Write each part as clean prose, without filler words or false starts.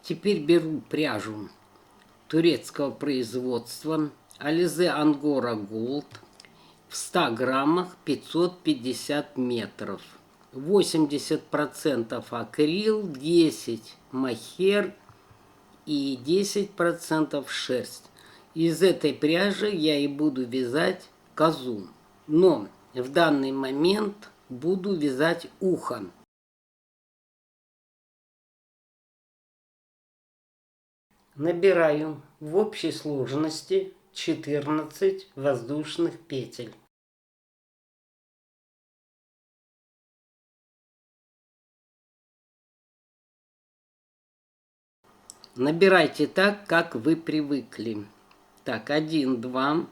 Теперь беру пряжу турецкого производства Alize Angora Gold в 100 граммах 550 метров. 80% акрил, 10 мохер и 10% шерсть. Из этой пряжи я и буду вязать козу. Но в данный момент буду вязать ухо. Набираю в общей сложности 14 воздушных петель. Набирайте так, как вы привыкли. Так, 1, 2.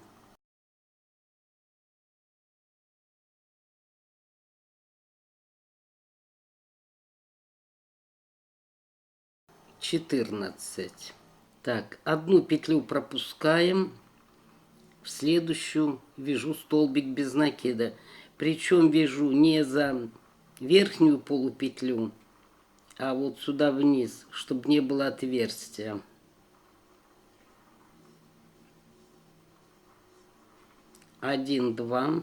Четырнадцать. Так, одну петлю пропускаем, в следующую вяжу столбик без накида. Причем вяжу не за верхнюю полупетлю, а вот сюда вниз, чтобы не было отверстия. Один, два.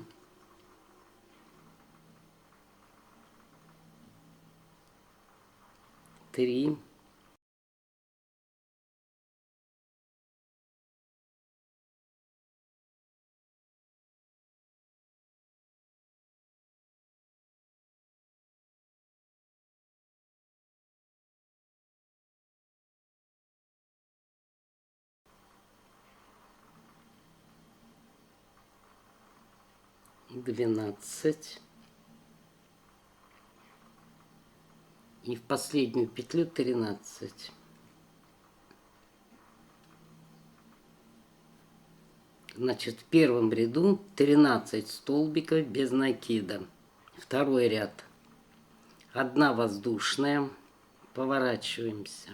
Три. Двенадцать. И в последнюю петлю 13. Значит, в первом ряду 13 столбиков без накида. Второй ряд. Одна воздушная. Поворачиваемся.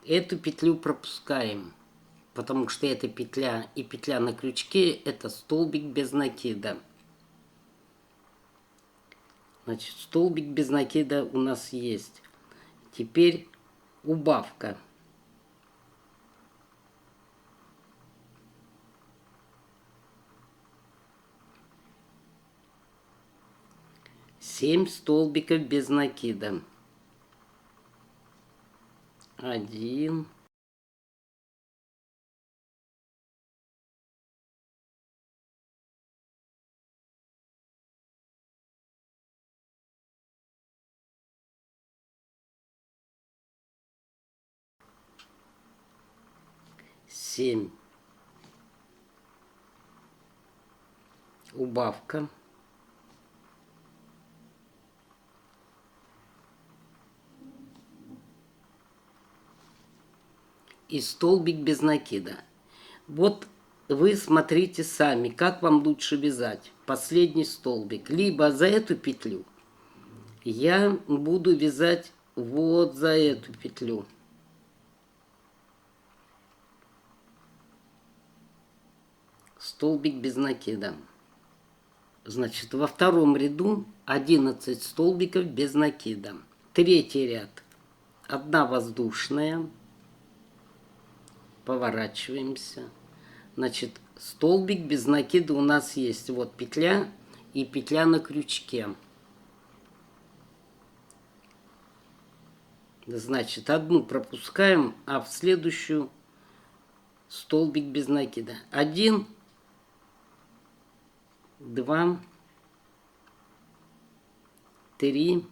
Эту петлю пропускаем, потому что эта петля и петля на крючке — это столбик без накида. Значит, столбик без накида у нас есть. Теперь убавка. Семь столбиков без накида. Один. Семь. Убавка. И столбик без накида. Вот вы смотрите сами, как вам лучше вязать последний столбик. Либо за эту петлю я буду вязать вот за эту петлю. Столбик без накида. Значит, во втором ряду 11 столбиков без накида. Третий ряд. Одна воздушная. Поворачиваемся. Значит, столбик без накида у нас есть. Вот петля и петля на крючке. Значит, одну пропускаем, а в следующую столбик без накида. 1, 2, 3,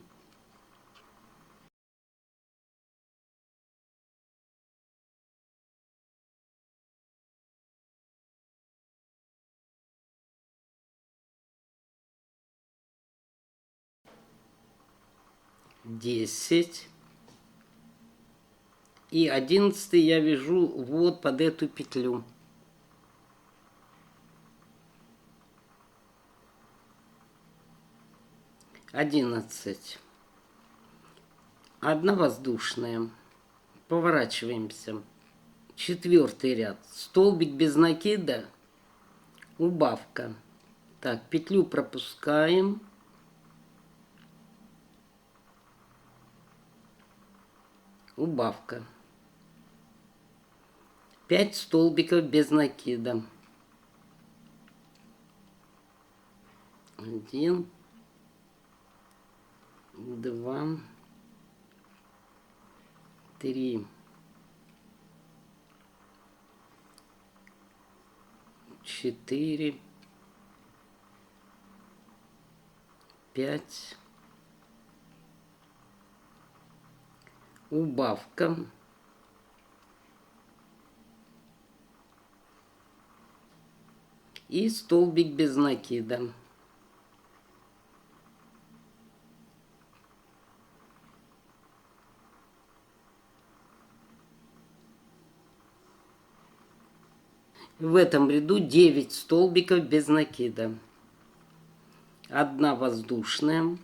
10. И 11 я вяжу вот под эту петлю. Одиннадцать. Одна воздушная. Поворачиваемся. Четвертый ряд. Столбик без накида. Убавка. Так, петлю пропускаем. убавка. 5 столбиков без накида. 1, 2, 3, 4, 5, убавка. И столбик без накида. В этом ряду 9 столбиков без накида. 1 воздушная.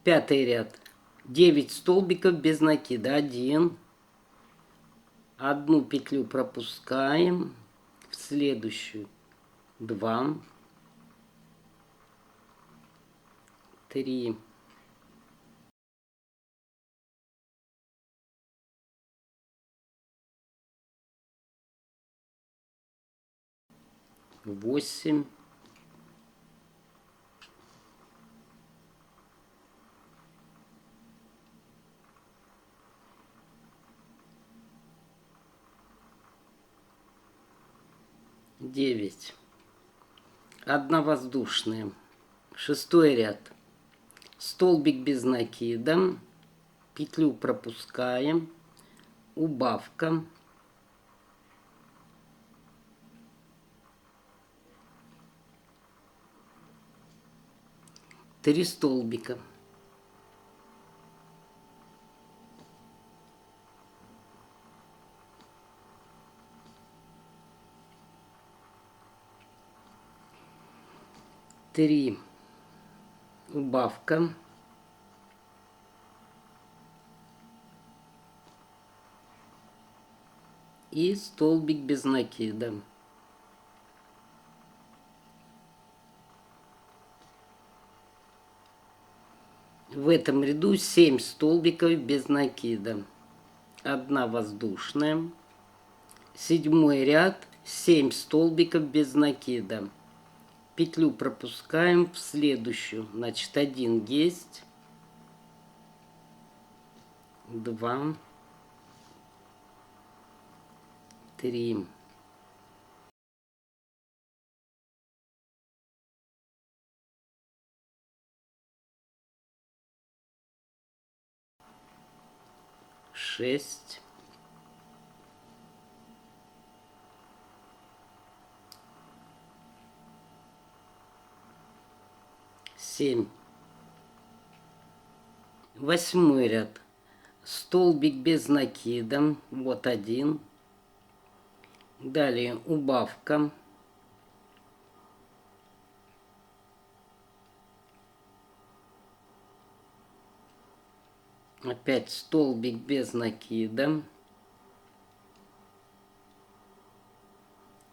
5-й ряд. 9 столбиков без накида. 1. Одну петлю пропускаем. В следующую 2, 3, 8, 9. 1 воздушная. 6-й ряд. Столбик без накида. Петлю пропускаем. Убавка. 3 столбика. Три. Убавка. И столбик без накида. В этом ряду 7 столбиков без накида. 1 воздушная. 7-й ряд. 7 столбиков без накида. Петлю пропускаем в следующую. Значит, 1 есть. 2, 3. 6. 7. 8-й ряд. Столбик без накида. Вот 1. Далее убавка. Опять столбик без накида.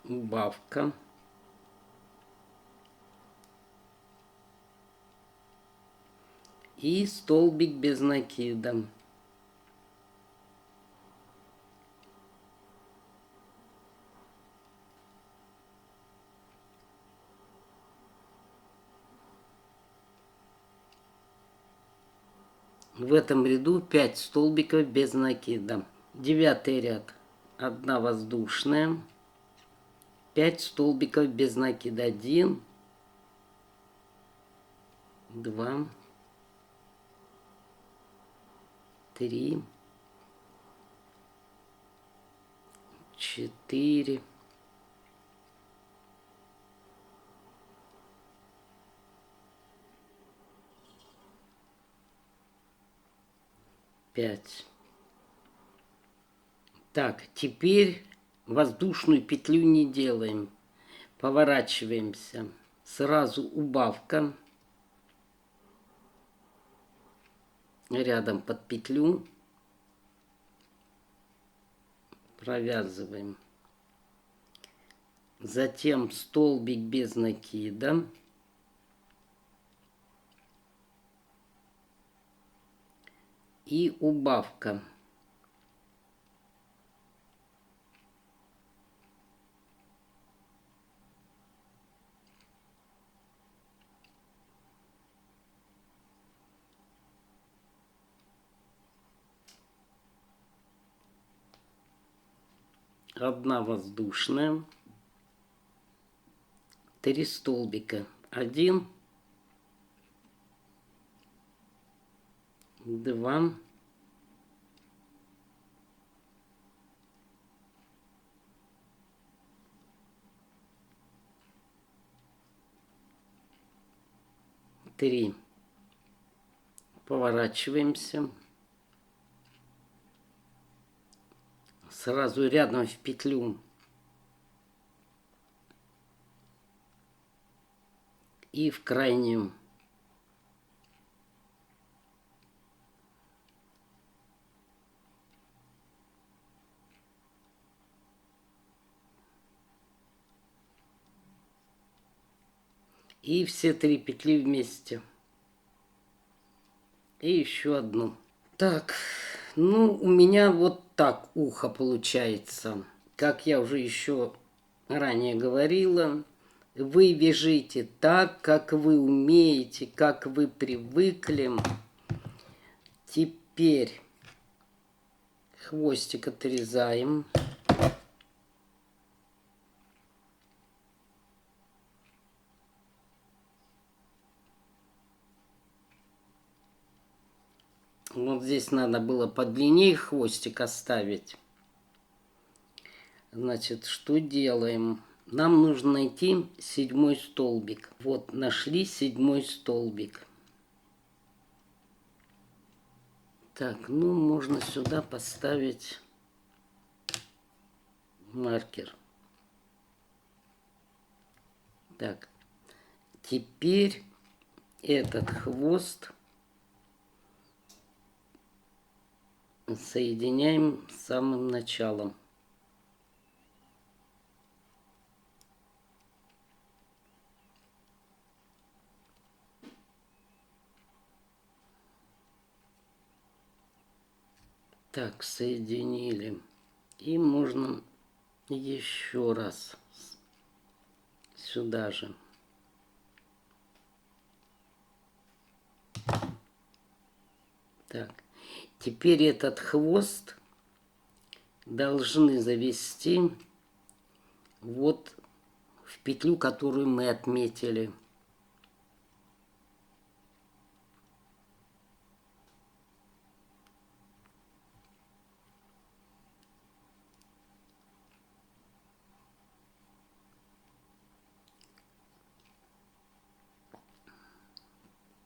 Убавка. И столбик без накида. В этом ряду 5 столбиков без накида. 9-й ряд. 1 воздушная. 5 столбиков без накида. 1, 2, 3, 4, 5. Так, теперь воздушную петлю не делаем. Поворачиваемся. Сразу убавка. Рядом под петлю. Провязываем. Затем столбик без накида. и убавка. Одна воздушная, 3 столбика, 1, 2, 3. Поворачиваемся. Сразу рядом в петлю и в крайнюю. И все 3 петли вместе. И еще одну. Так, ну у меня вот так ухо получается. Как я уже еще ранее говорила, вы вяжите так, как вы умеете, как вы привыкли. Теперь хвостик отрезаем. Вот здесь надо было подлиннее хвостик оставить. Значит, что делаем? Нам нужно найти 7 столбик. Вот, нашли 7 столбик. Так, ну, можно сюда поставить маркер. Так, теперь этот хвост соединяем с самым началом. Так, соединили. И можно еще раз сюда же. Так, теперь этот хвост должны завести вот в петлю, которую мы отметили.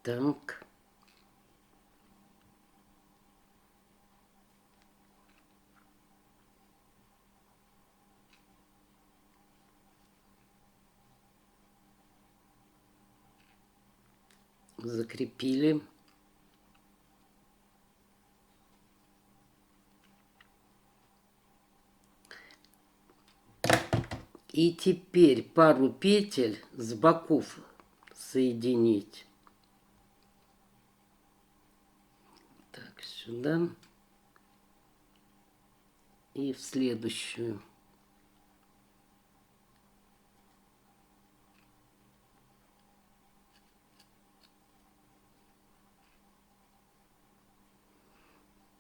Так. Закрепили. И теперь пару петель с боков соединить. Так, сюда. И в следующую.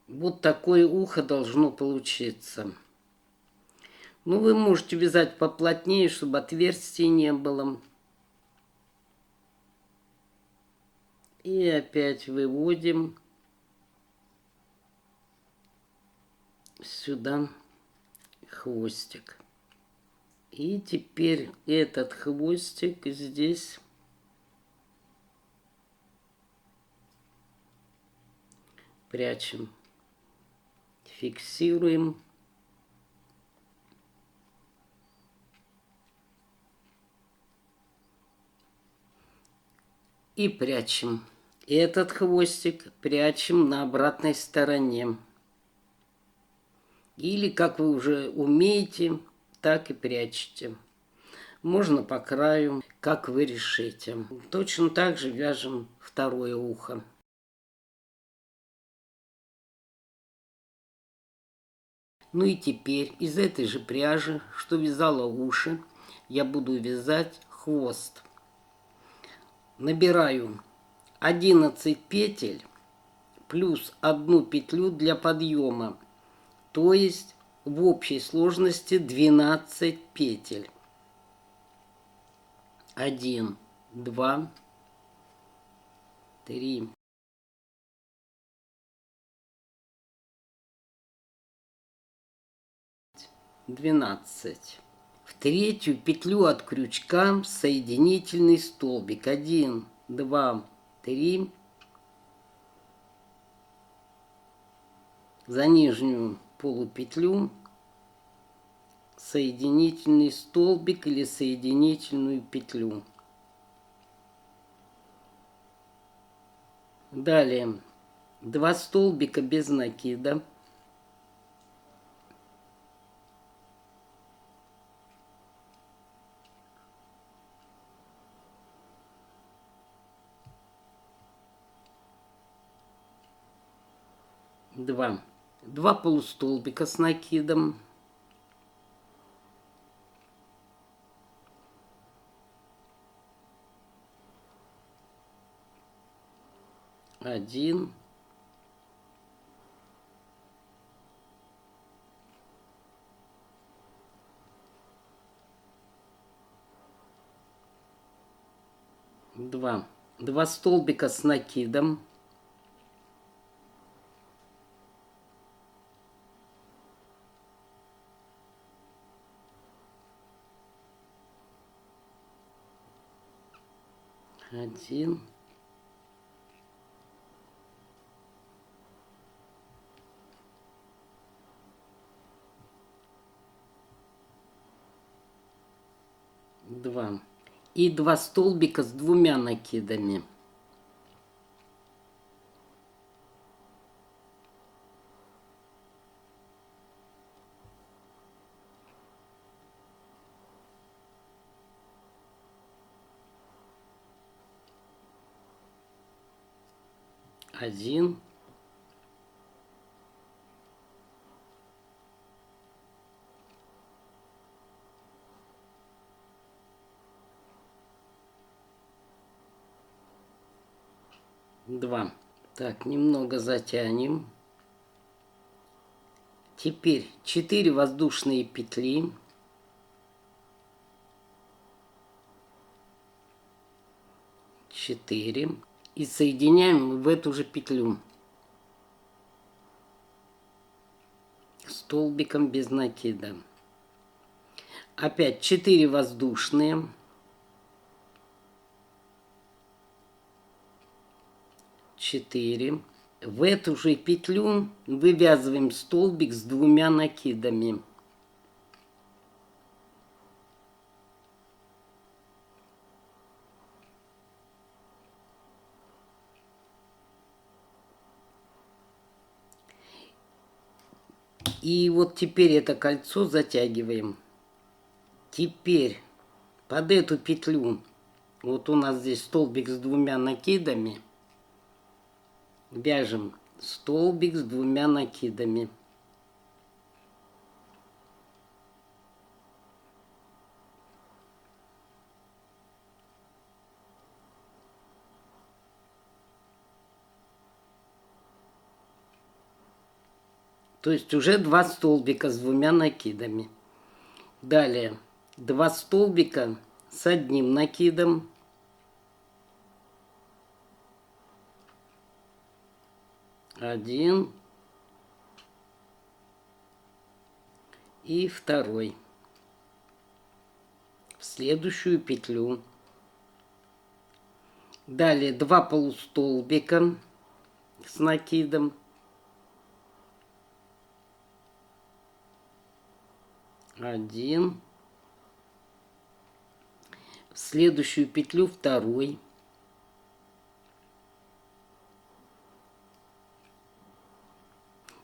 Вот такое ухо должно получиться. Ну, вы можете вязать поплотнее, чтобы отверстий не было. И опять выводим сюда хвостик. И теперь этот хвостик здесь прячем. Фиксируем. И прячем. Этот хвостик прячем на обратной стороне. Или, как вы уже умеете, так и прячете. Можно по краю, как вы решите. Точно так же вяжем второе ухо. Ну и теперь из этой же пряжи, что вязала уши, я буду вязать хвост. Набираю 11 петель плюс одну петлю для подъема, то есть в общей сложности 12 петель. 1, 2, 3, 12. В третью петлю от крючка соединительный столбик. 1, 2, 3. За нижнюю полупетлю соединительный столбик или соединительную петлю. Далее 2 столбика без накида. Два полустолбика с накидом. Один. Два столбика с накидом. Один. Два. И 2 столбика с 2 накидами. Один. Два. Так, немного затянем. Теперь 4 воздушные петли. 4. И соединяем в эту же петлю столбиком без накида. Опять 4 воздушные. 4. В эту же петлю вывязываем столбик с 2 накидами. И вот теперь это кольцо затягиваем. Теперь под эту петлю, вот у нас здесь столбик с 2 накидами, вяжем столбик с 2 накидами. То есть уже 2 столбика с 2 накидами. Далее 2 столбика с 1 накидом. Один. И второй. В следующую петлю. Далее 2 полустолбика с накидом. Один. В следующую петлю второй.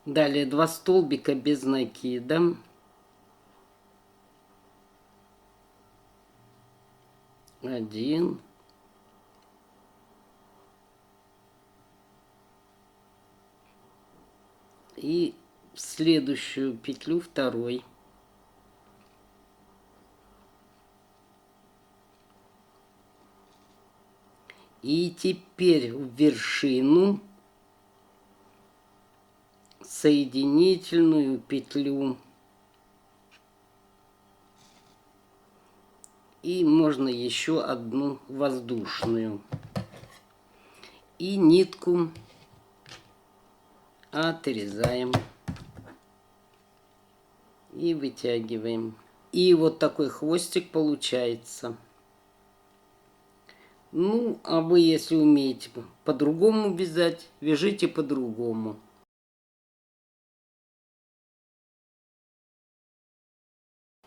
Далее 2 столбика без накида. Один. И в следующую петлю второй. И теперь в вершину соединительную петлю. И можно еще одну воздушную. И нитку отрезаем и вытягиваем. И вот такой хвостик получается. Ну, а вы, если умеете по-другому вязать, вяжите по-другому.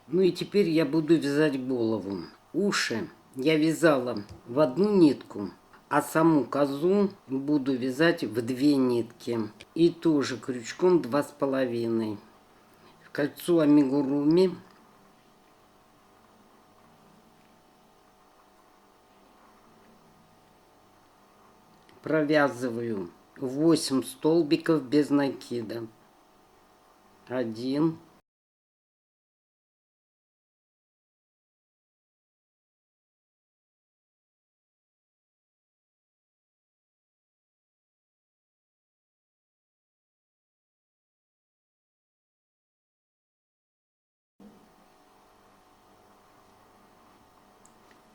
Ну и теперь я буду вязать голову. Уши я вязала в одну нитку, а саму козу буду вязать в 2 нитки. И тоже крючком 2,5. В кольцо амигуруми провязываю 8 столбиков без накида. 1,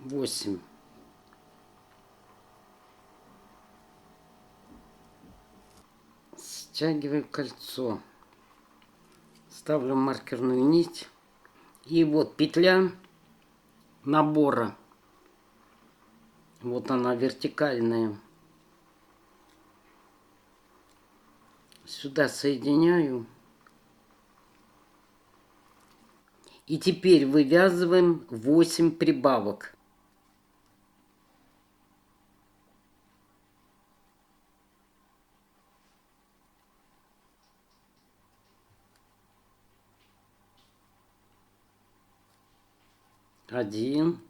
8. Стягиваю кольцо. Ставлю маркерную нить. И вот петля набора. Вот она вертикальная. Сюда соединяю. И теперь вывязываем 8 прибавок. Один.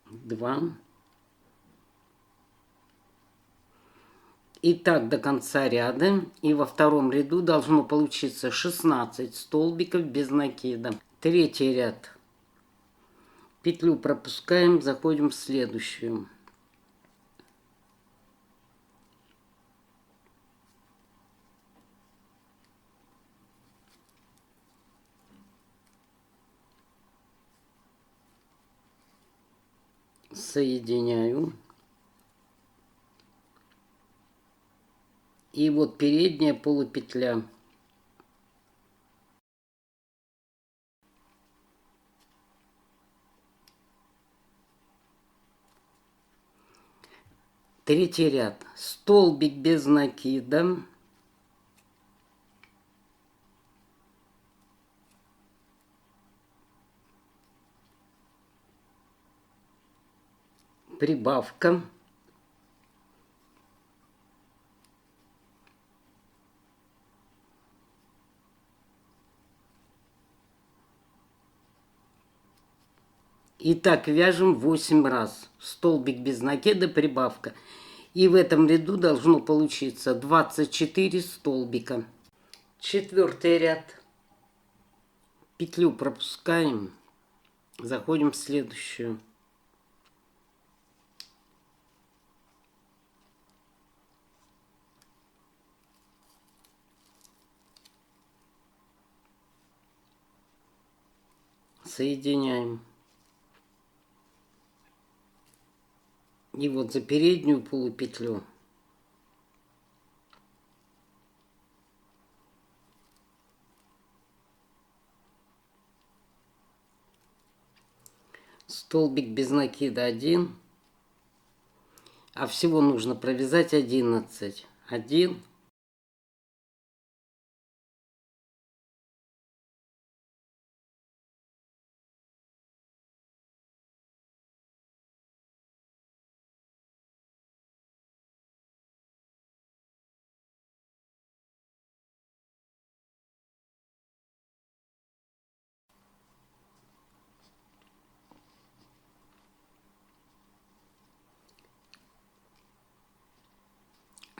Два. И так до конца ряда. И во втором ряду должно получиться 16 столбиков без накида. Третий ряд. Петлю пропускаем, заходим в следующую. Соединяю. И вот передняя полупетля. Третий ряд. Столбик без накида. Прибавка. И так вяжем 8 раз. Столбик без накида, прибавка. И в этом ряду должно получиться 24 столбика. Четвертый ряд. Петлю пропускаем. Заходим в следующую. Соединяем. И вот за переднюю полупетлю столбик без накида 1, а всего нужно провязать 11. 1,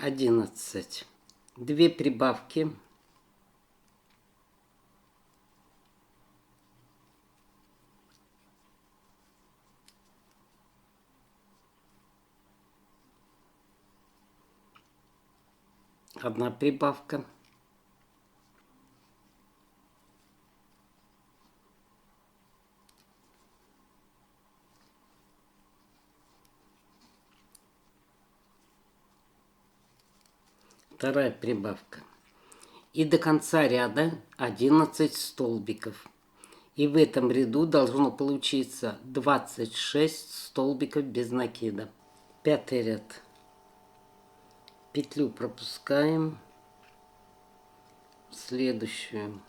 11. 2 прибавки. Одна прибавка. Вторая прибавка. И до конца ряда 11 столбиков. И в этом ряду должно получиться 26 столбиков без накида. 5-й ряд. Петлю пропускаем. Следующую.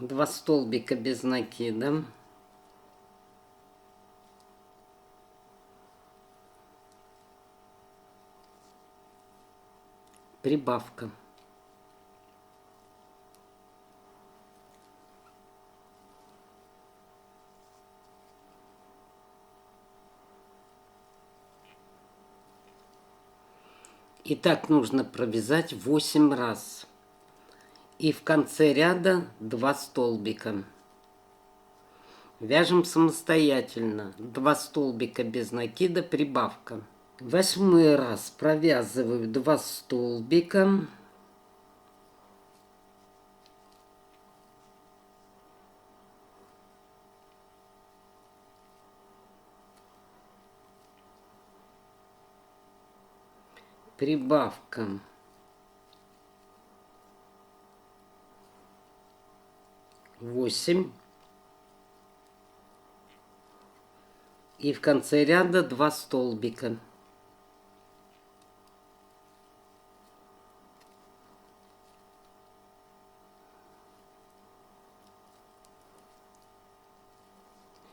Два столбика без накида. Прибавка. И так нужно провязать 8 раз. И в конце ряда 2 столбика. Вяжем самостоятельно. 2 столбика без накида, прибавка. 8-й раз провязываю 2 столбика. Прибавка. Восемь. И в конце ряда 2 столбика.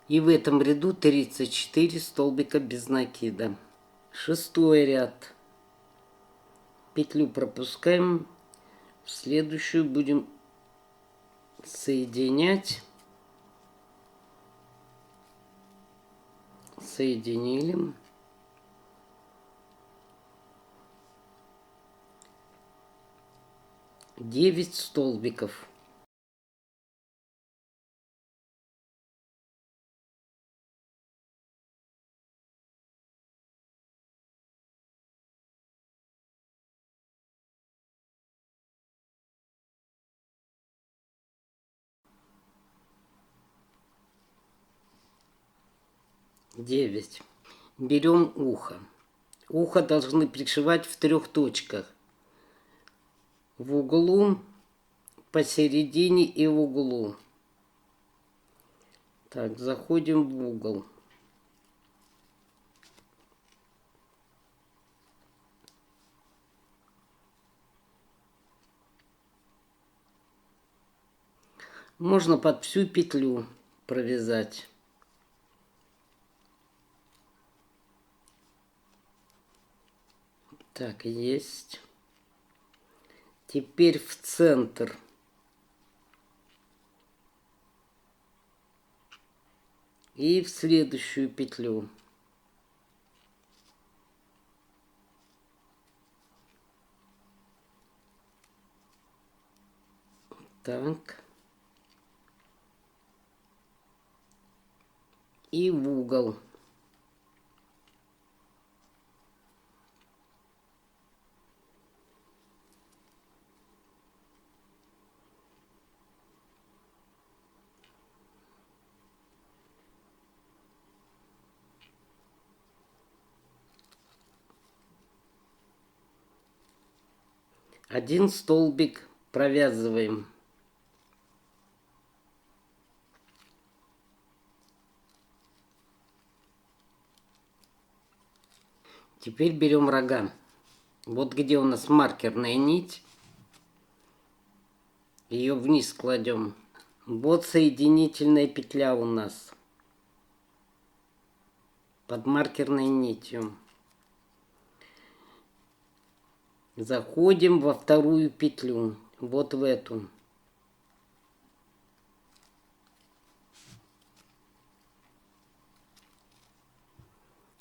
И в этом ряду 34 столбика без накида. 6-й ряд. Петлю пропускаем. В следующую будем соединять. Соединили. Девять столбиков. Девять. Берем ухо. Ухо должны пришивать в 3 точках. В углу, посередине и в углу. Так, заходим в угол. Можно под всю петлю провязать. Так, есть. Теперь в центр. И в следующую петлю. Так. И в угол. Один столбик провязываем. Теперь берем рога. Вот где у нас маркерная нить. Ее вниз кладем. Вот соединительная петля у нас. Под маркерной нитью. Заходим во вторую петлю. Вот в эту.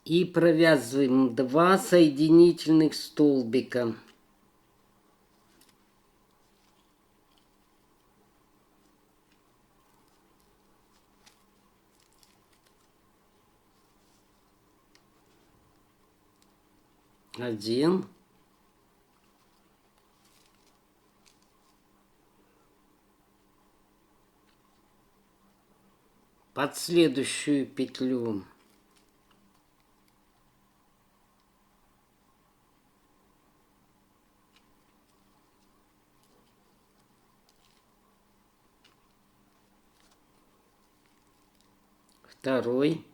И провязываем 2 соединительных столбика. Один. Под следующую петлю второй.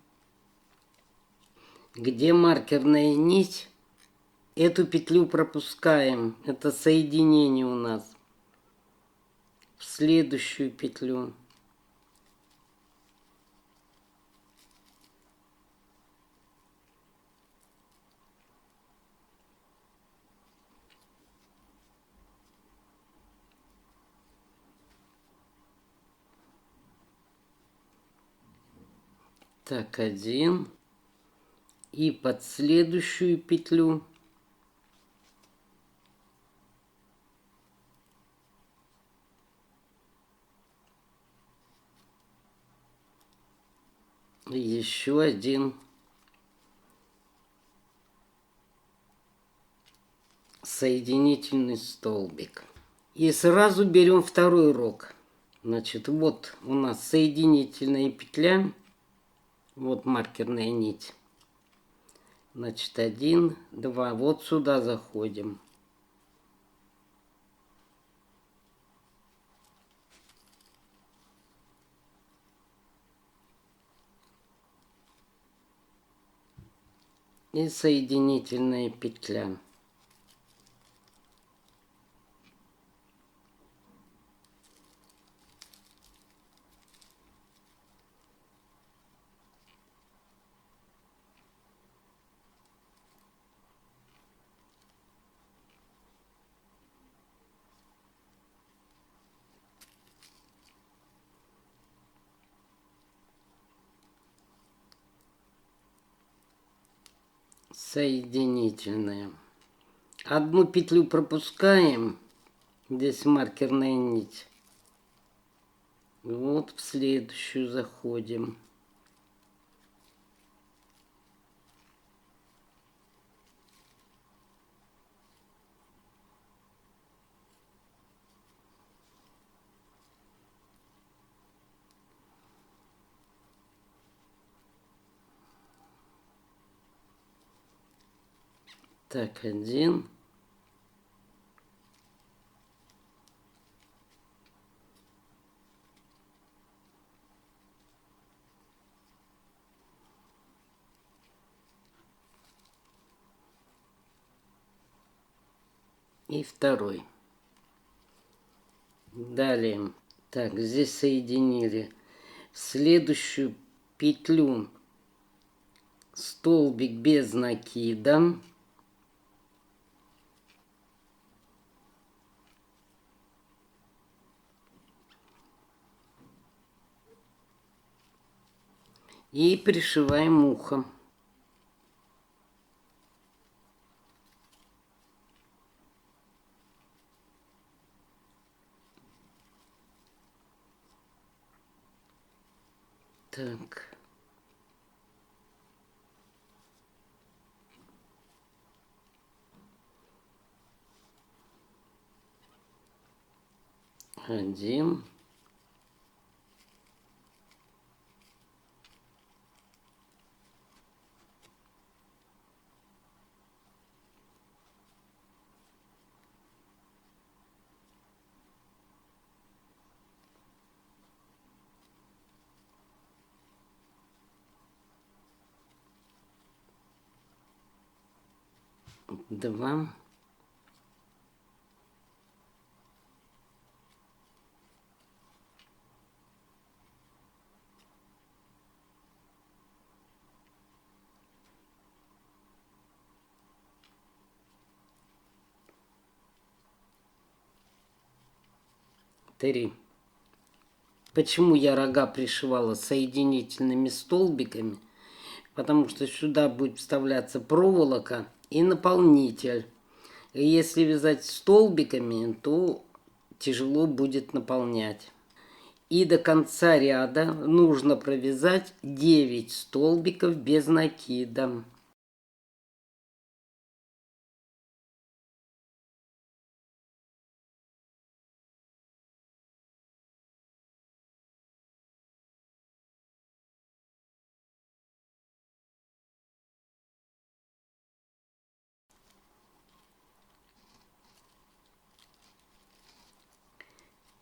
Где маркерная нить, эту петлю пропускаем. Это соединение у нас. В следующую петлю. Так, один. И под следующую петлю еще один соединительный столбик. И сразу берем второй рог. Значит, вот у нас соединительная петля. Вот маркерная нить. Значит, 1, 2. Вот сюда заходим. И соединительная петля. Соединительная. Одну петлю пропускаем. Здесь маркерная нить. Вот в следующую заходим. Так, один. И второй. Далее. Так, здесь соединили. В следующую петлю столбик без накида. И пришиваем ухо. Так. Один. Два. Три. Почему я рога пришивала соединительными столбиками? потому что сюда будет вставляться проволока и наполнитель. И если вязать столбиками, то тяжело будет наполнять. И до конца ряда нужно провязать 9 столбиков без накида.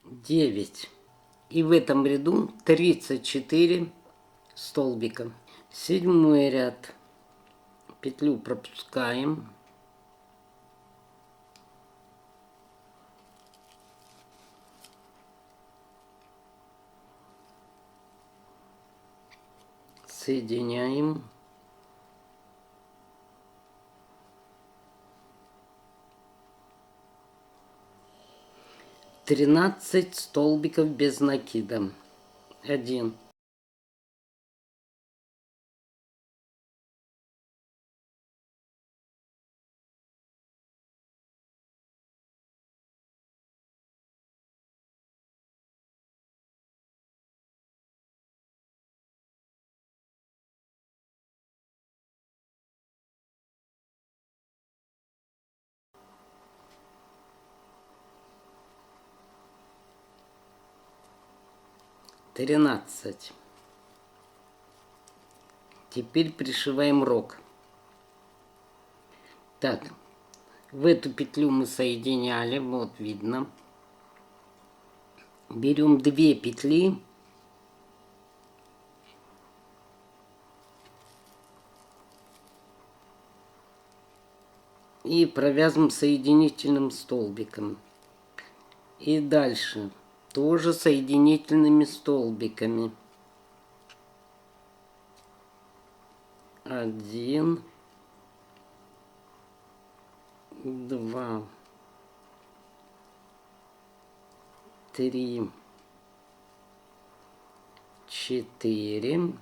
Девять. И в этом ряду 34 столбика. Седьмой ряд. Петлю пропускаем. Соединяем. Тринадцать столбиков без накида. 1. 13. Теперь пришиваем рог. Так, в эту петлю мы соединяли, вот видно. Берем 2 петли. И провязываем соединительным столбиком. И дальше тоже соединительными столбиками. 1, 2, 3, 4.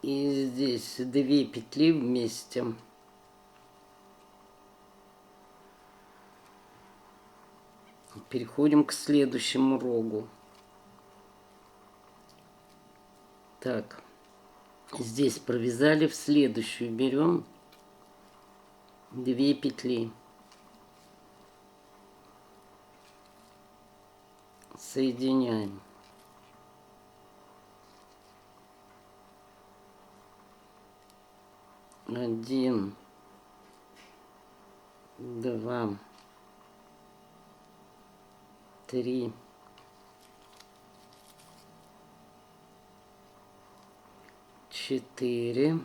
И здесь 2 петли вместе. Переходим к следующему рогу. Так, здесь провязали, в следующую берем 2 петли. Соединяем. Один, 2, 3, 4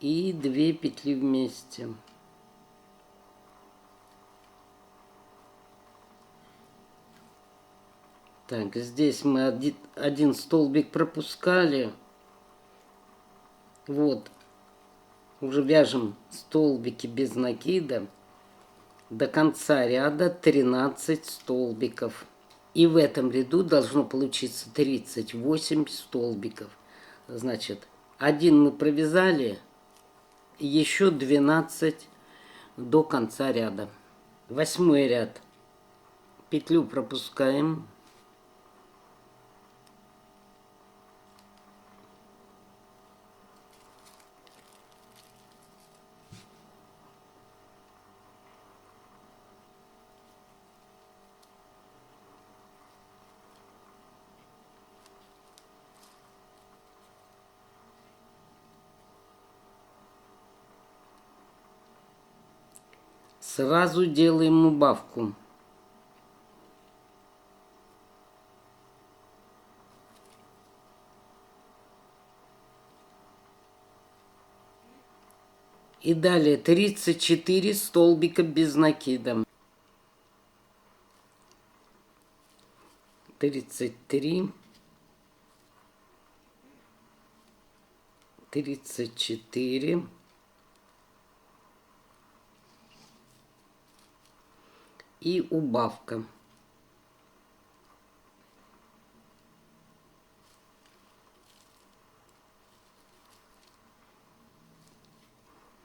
и 2 петли вместе. Так, здесь мы один столбик пропускали. Вот, уже вяжем столбики без накида. До конца ряда 13 столбиков. И в этом ряду должно получиться 38 столбиков. Значит, один мы провязали, еще 12 до конца ряда. 8 ряд. Петлю пропускаем. Сразу делаем убавку. И далее 34 столбика без накида. 33, 34 и убавка.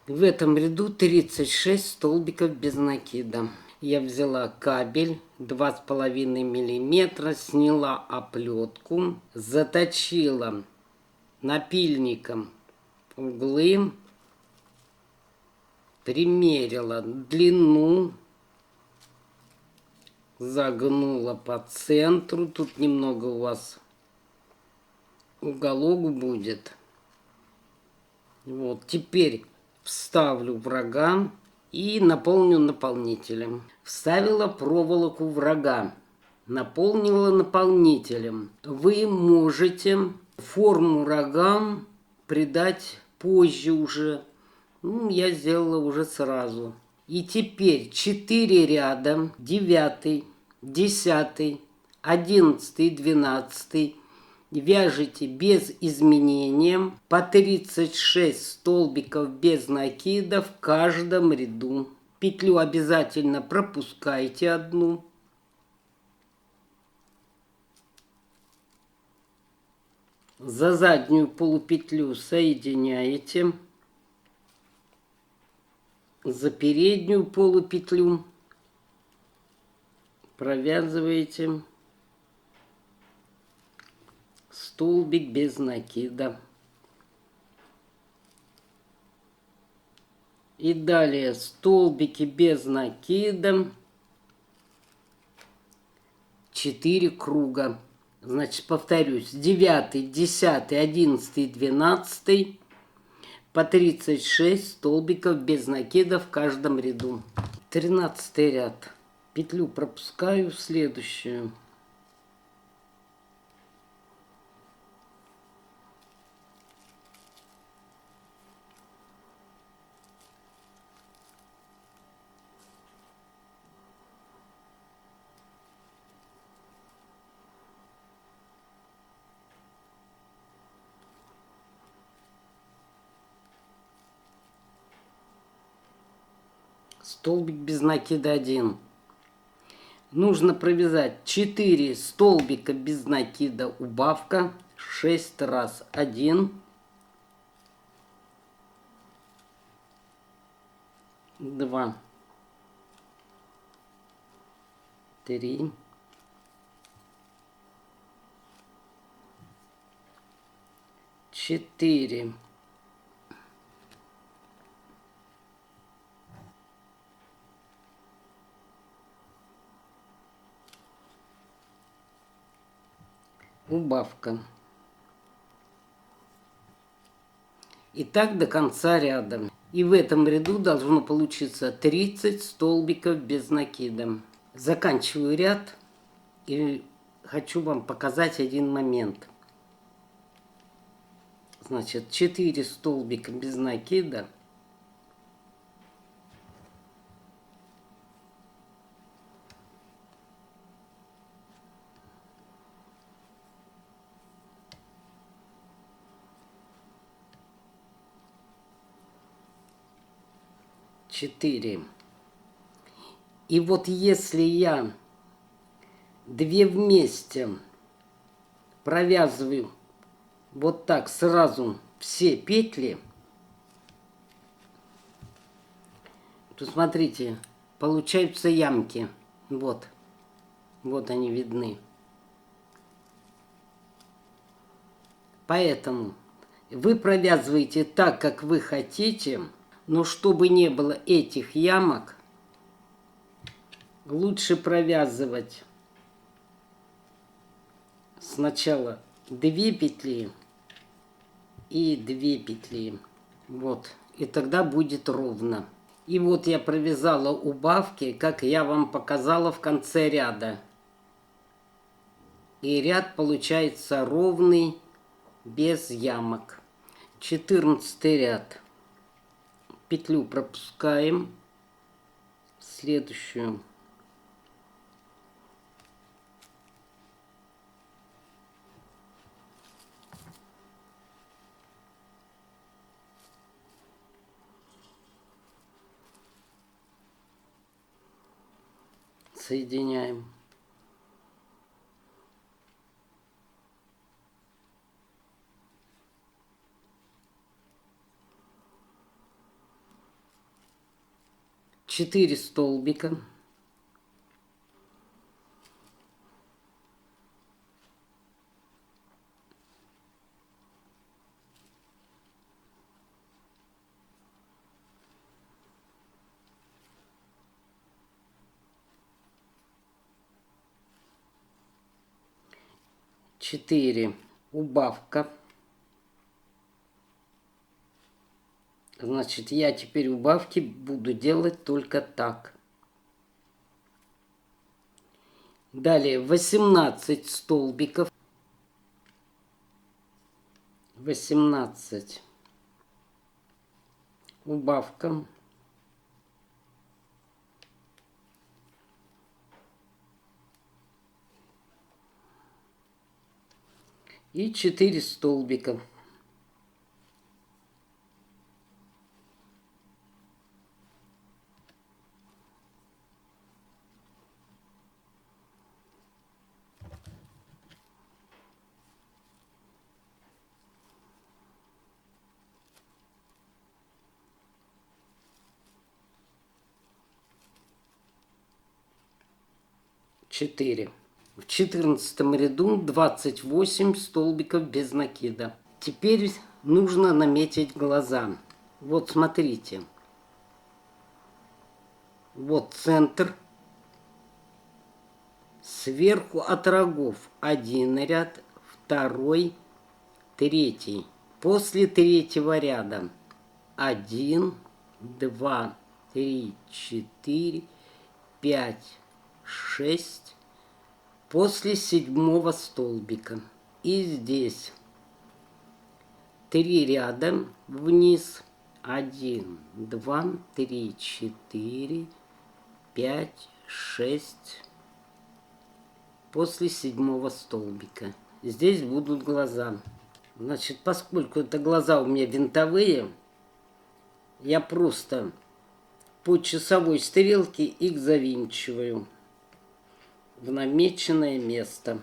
В этом ряду 36 столбиков без накида. Я взяла кабель 2,5 мм, сняла оплетку, заточила напильником углы, примерила длину, загнула по центру. Тут немного у вас уголок будет. Вот, теперь вставлю врага и наполню наполнителем. Вставила проволоку врага, наполнила наполнителем. Вы можете форму рогам придать позже уже. Ну, я сделала уже сразу. И теперь 4 ряда, 9, 10, 11, 12 вяжите без изменения по 36 столбиков без накида в каждом ряду. Петлю обязательно пропускайте одну. За заднюю полупетлю соединяете. За переднюю полупетлю провязываете столбик без накида. И далее столбики без накида, 4 круга. Значит, повторюсь, 9, 10, 11, 12 по 36 столбиков без накида в каждом ряду. 13 ряд. Петлю пропускаю в следующую. Столбик без накида 1. Нужно провязать 4 столбика без накида убавка 6 раз. 1, 2, 3, 4. Убавка. И так до конца ряда. И в этом ряду должно получиться 30 столбиков без накида. Заканчиваю ряд и хочу вам показать один момент. Значит, 4 столбика без накида. Четыре. И вот если я 2 вместе провязываю вот так сразу все петли, то смотрите, получаются ямки. Вот. Вот они видны. Поэтому вы провязываете так, как вы хотите, но чтобы не было этих ямок, лучше провязывать сначала 2 петли и 2 петли. Вот. И тогда будет ровно. И вот я провязала убавки, как я вам показала в конце ряда. И ряд получается ровный, без ямок. 14 ряд. Петлю пропускаем. Следующую. Соединяем. 4 столбика. Четыре убавка. Значит, я теперь убавки буду делать только так. Далее 18 столбиков. 18 убавка. И 4 столбика. Четыре. В 14 ряду 28 столбиков без накида. Теперь нужно наметить глаза. Вот смотрите. Вот центр. Сверху от рогов один ряд, второй, третий. После третьего ряда 1, 2, 3, 4, 5, 6. После седьмого столбика. И здесь 3 ряда вниз. 1, 2, 3, 4, 5, 6. После седьмого столбика. Здесь будут глаза. Значит, поскольку это глаза у меня винтовые, я просто по часовой стрелке их завинчиваю в намеченное место.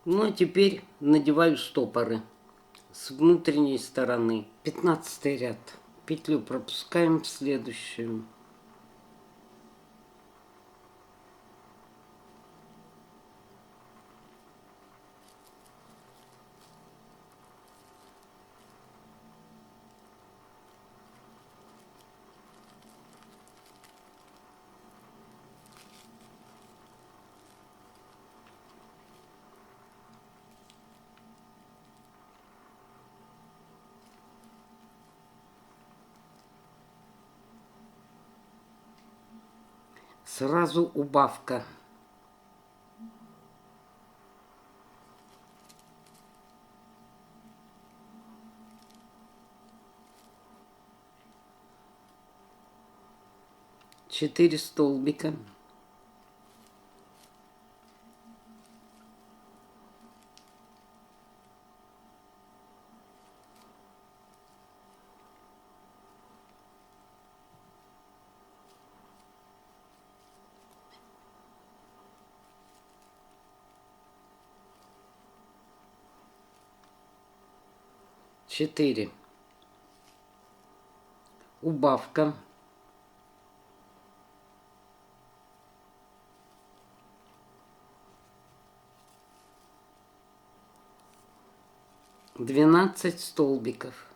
Ну а теперь надеваю стопоры с внутренней стороны. 15 ряд. Петлю пропускаем в следующую. Сразу убавка. Четыре столбика. Четыре. Убавка. Двенадцать столбиков.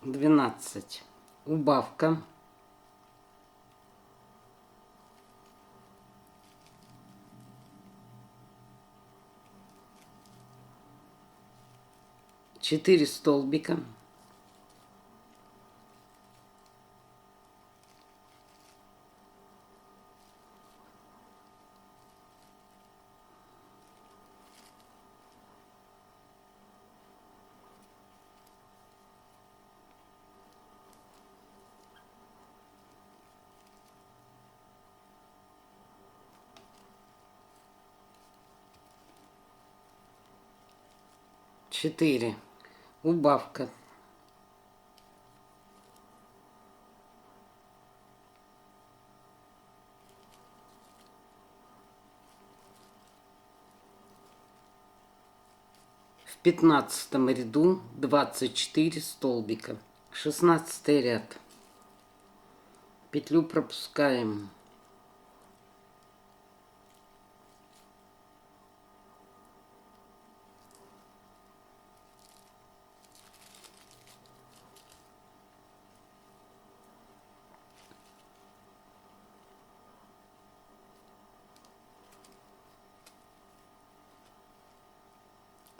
Двенадцать. Убавка. Четыре столбика. 4. Убавка. В 15 ряду 24 столбика. 16 ряд. Петлю пропускаем.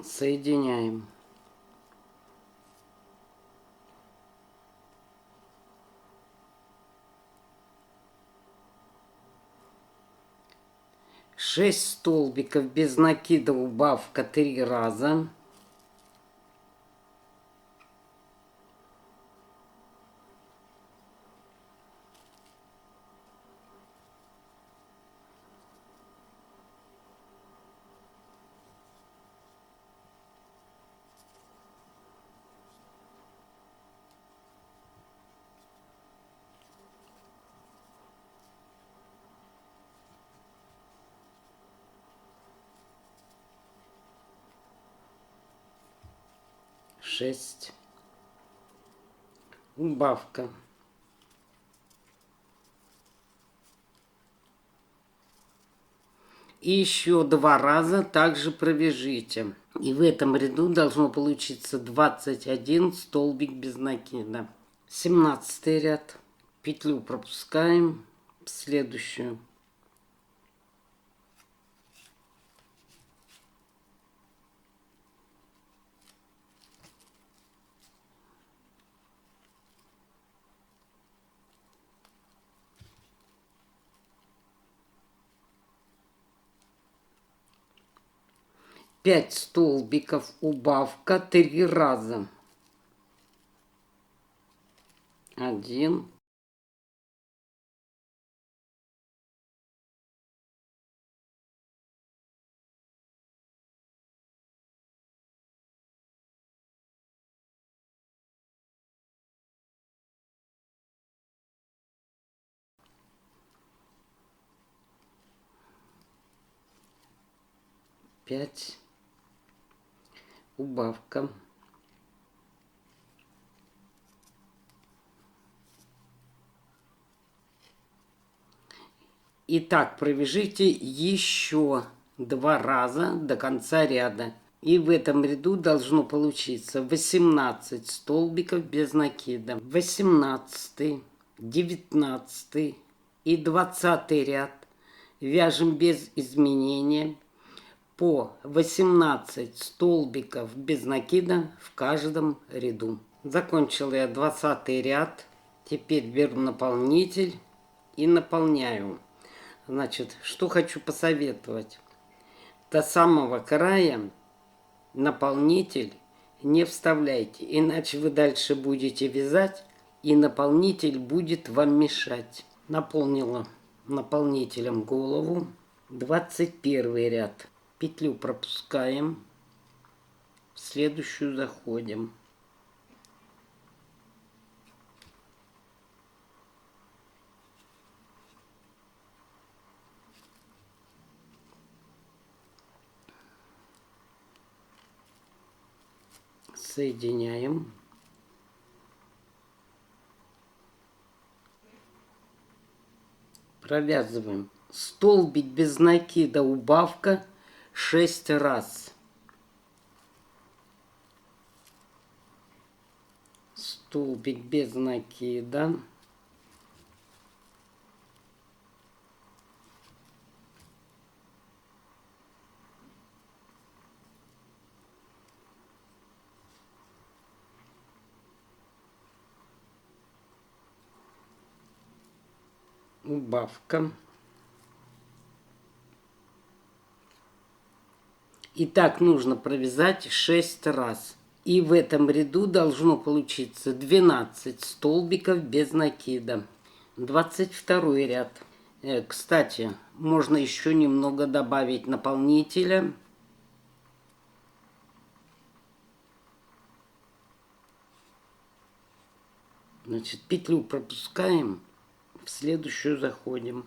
Соединяем. Шесть столбиков без накида, убавка 3 раза. Шесть. Убавка. И еще 2 раза также провяжите. И в этом ряду должно получиться 21 столбик без накида. 17 ряд. Петлю пропускаем в следующую. Пять столбиков, убавка 3 раза. 1.5. Убавка. Итак, провяжите еще 2 раза до конца ряда. И в этом ряду должно получиться 18 столбиков без накида. 18, 19 и 20 ряд вяжем без изменения по 18 столбиков без накида в каждом ряду. Закончила я 20 ряд. Теперь беру наполнитель и наполняю. Значит, что хочу посоветовать. До самого края наполнитель не вставляйте, иначе вы дальше будете вязать, и наполнитель будет вам мешать. Наполнила наполнителем голову. 21 ряд. Петлю пропускаем. В следующую заходим. Соединяем. Провязываем. Столбик без накида, убавка 6 раз. Столбик без накида. Убавка. И так нужно провязать 6 раз. И в этом ряду должно получиться 12 столбиков без накида. 22 ряд. Кстати, можно еще немного добавить наполнителя. Значит, петлю пропускаем, в следующую заходим.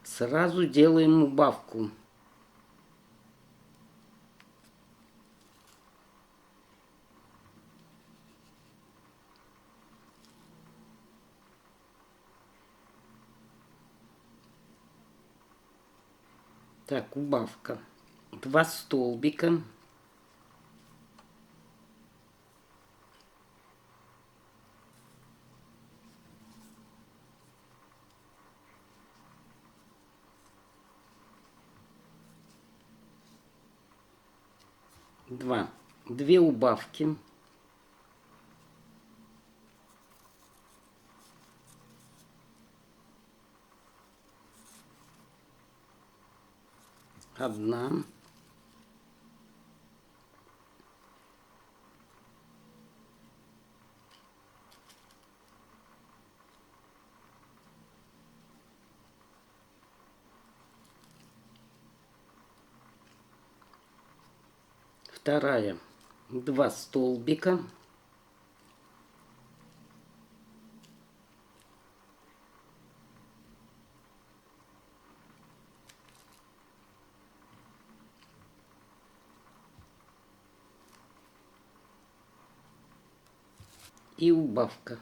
Сразу делаем убавку. Так, убавка. 2 столбика. Две убавки. Одна. Вторая. 2 столбика. И убавка.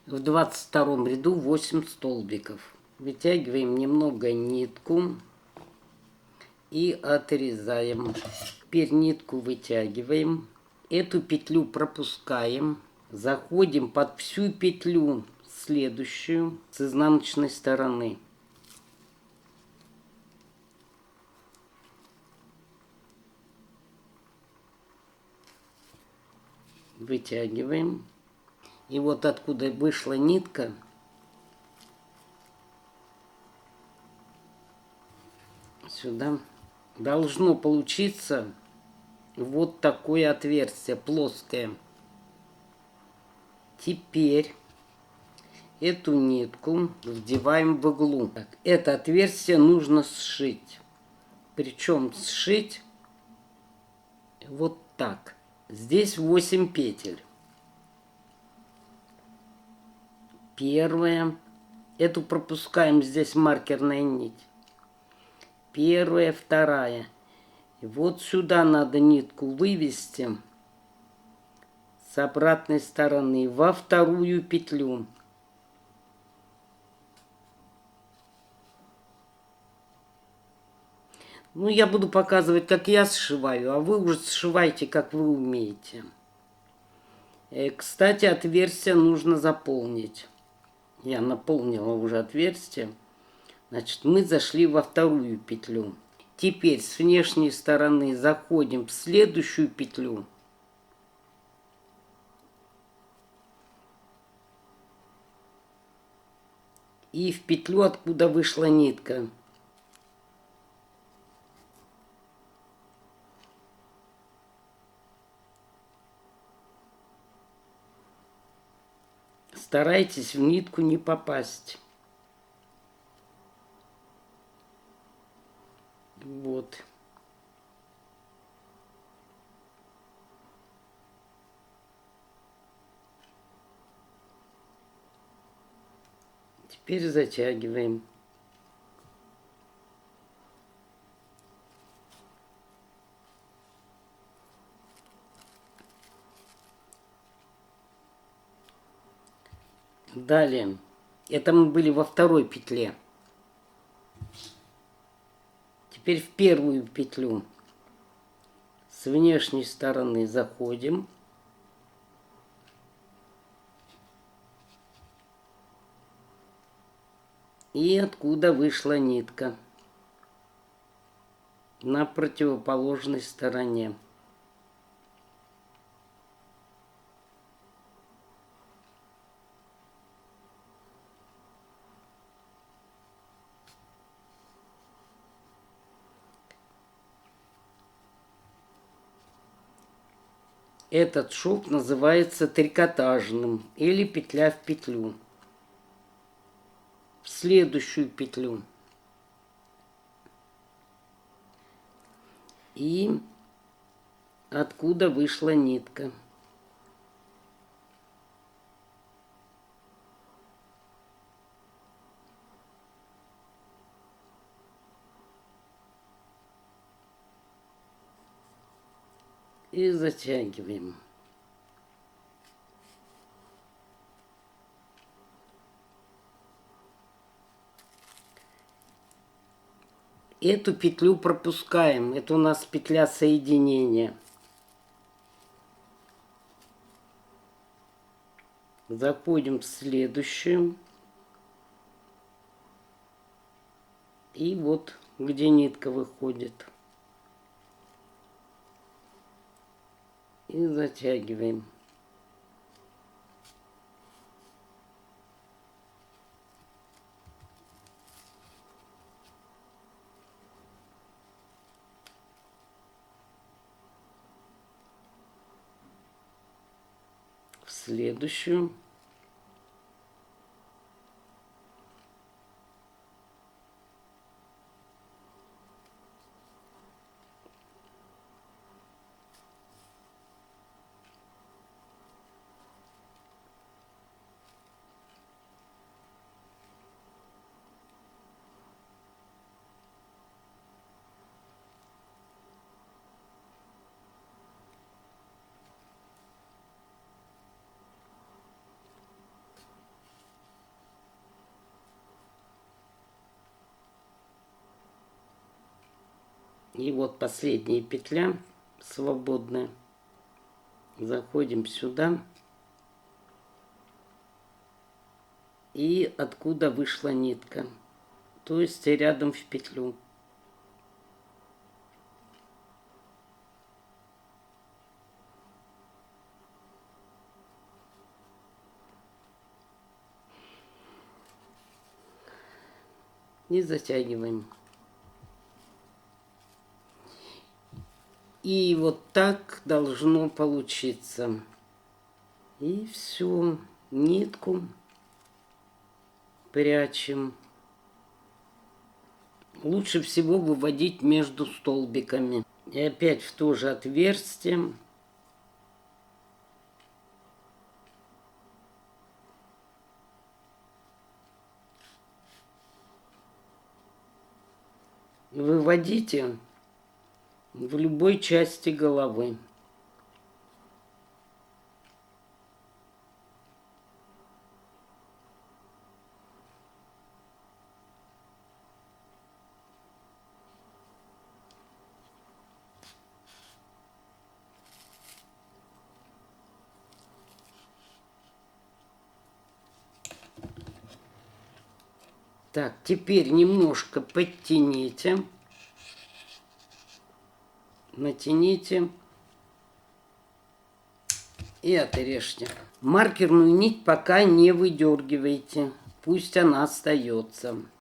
В 22 ряду 8 столбиков. Вытягиваем немного нитку и отрезаем. Теперь нитку вытягиваем. Эту петлю пропускаем. Заходим под всю петлю следующую с изнаночной стороны. Вытягиваем. И вот откуда вышла нитка, сюда должно получиться вот такое отверстие плоское. Теперь эту нитку вдеваем в иглу. Это отверстие нужно сшить. Причем сшить вот так. Здесь 8 петель. Первая. Эту пропускаем, здесь маркерная нить. Первая, вторая. И вот сюда надо нитку вывести с обратной стороны во вторую петлю. Ну, я буду показывать, как я сшиваю, а вы уже сшивайте, как вы умеете. Кстати, отверстие нужно заполнить. Я наполнила уже отверстие. Значит, мы зашли во вторую петлю. Теперь с внешней стороны заходим в следующую петлю. И в петлю, откуда вышла нитка. Старайтесь в нитку не попасть. Вот. Теперь затягиваем. Далее. Это мы были во второй петле. Теперь в первую петлю с внешней стороны заходим. И откуда вышла нитка. На противоположной стороне. Этот шов называется трикотажным или петля в петлю. В следующую петлю. И откуда вышла нитка. И затягиваем. Эту петлю пропускаем. Это у нас петля соединения. Заходим в следующую. И вот где нитка выходит. И затягиваем. В следующую. И вот последняя петля свободная. Заходим сюда. И откуда вышла нитка. То есть рядом в петлю. И затягиваем. И вот так должно получиться. И все. Нитку прячем. Лучше всего выводить между столбиками. И опять в то же отверстие. Выводите в любой части головы. Так, теперь немножко подтяните. Натяните. И отрежьте. Маркерную нить пока не выдергивайте. Пусть она остается.